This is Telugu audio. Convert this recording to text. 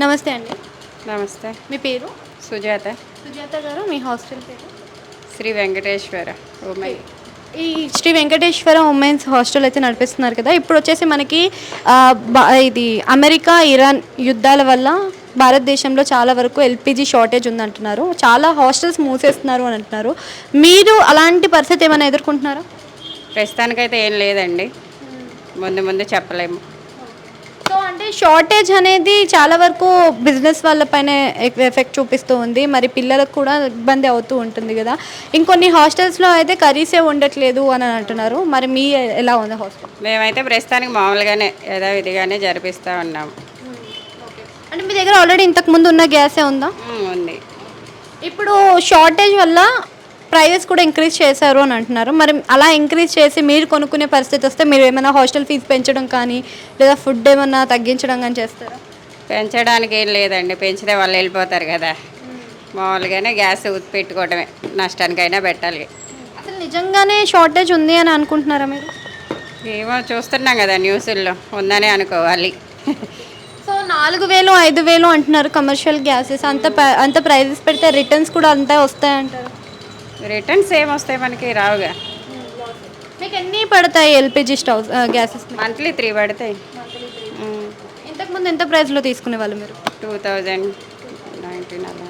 నమస్తే అండి. నమస్తే. మీ పేరు? సుజాత. సుజాత గారు, మీ హాస్టల్ పేరు? శ్రీ వెంకటేశ్వర ఉమెన్. ఈ శ్రీ వెంకటేశ్వర ఉమెన్స్ హాస్టల్ అయితే నడిపిస్తున్నారు కదా. ఇప్పుడు వచ్చేసి మనకి ఇది అమెరికా ఇరాన్ యుద్ధాల వల్ల భారతదేశంలో చాలా వరకు ఎల్పిజి షార్టేజ్ ఉందంటున్నారు. చాలా హాస్టల్స్ మూసేస్తున్నారు అని అంటున్నారు. మీరు అలాంటి పరిస్థితి ఏమైనా ఎదుర్కొంటున్నారా? ప్రస్తుతానికైతే ఏం లేదండి, ముందు ముందు చెప్పలేము. సో అంటే షార్టేజ్ అనేది చాలా వరకు బిజినెస్ వాళ్ళపైన ఎఫెక్ట్ చూపిస్తూ ఉంది. మరి పిల్లలకు కూడా ఇబ్బంది అవుతూ ఉంటుంది కదా. ఇంకొన్ని హాస్టల్స్లో అయితే కర్రీసే ఉండట్లేదు అని అంటున్నారు. మరి మీ ఎలా ఉంది హాస్టల్? మేమైతే ప్రస్తుతానికి మామూలుగానే యథావిధిగానే జరిపిస్తూ ఉన్నాము. అంటే మీ దగ్గర ఆల్రెడీ ఇంతకు ముందు ఉన్న గ్యాసే ఉందా? ఉంది. ఇప్పుడు షార్టేజ్ వల్ల ప్రైజెస్ కూడా ఇంక్రీజ్ చేశారు అని అంటున్నారు. మరి అలా ఇంక్రీజ్ చేసి మీరు కొనుక్కునే పరిస్థితి వస్తే మీరు ఏమైనా హాస్టల్ ఫీజు పెంచడం కానీ లేదా ఫుడ్ ఏమైనా తగ్గించడం కానీ చేస్తారా? పెంచడానికి ఏం లేదండి, పెంచితే వాళ్ళు వెళ్ళిపోతారు కదా. మామూలుగానే గ్యాస్ పెట్టుకోవడమే, నష్టానికైనా పెట్టాలి. అసలు నిజంగానే షార్టేజ్ ఉంది అని అనుకుంటున్నారా మీరు? ఏమో చూస్తున్నాం కదా న్యూస్ల్లో, ఉందని అనుకోవాలి. సో 4000 5000 అంటున్నారు కమర్షియల్ గ్యాసెస్. అంత ప్రైజెస్ పెడితే రిటర్న్స్ కూడా అంతే వస్తాయంటారు. రిటర్న్స్ ఏమొస్తాయి, మనకి రావుగా. మీకు ఎన్ని పడతాయి ఎల్పిజి స్టవ్ గ్యాసెస్? మంత్లీ 3 పడతాయి. ఇంతకుముందు ఎంత ప్రైస్లో తీసుకునే వాళ్ళు మీరు? 2019 అలా.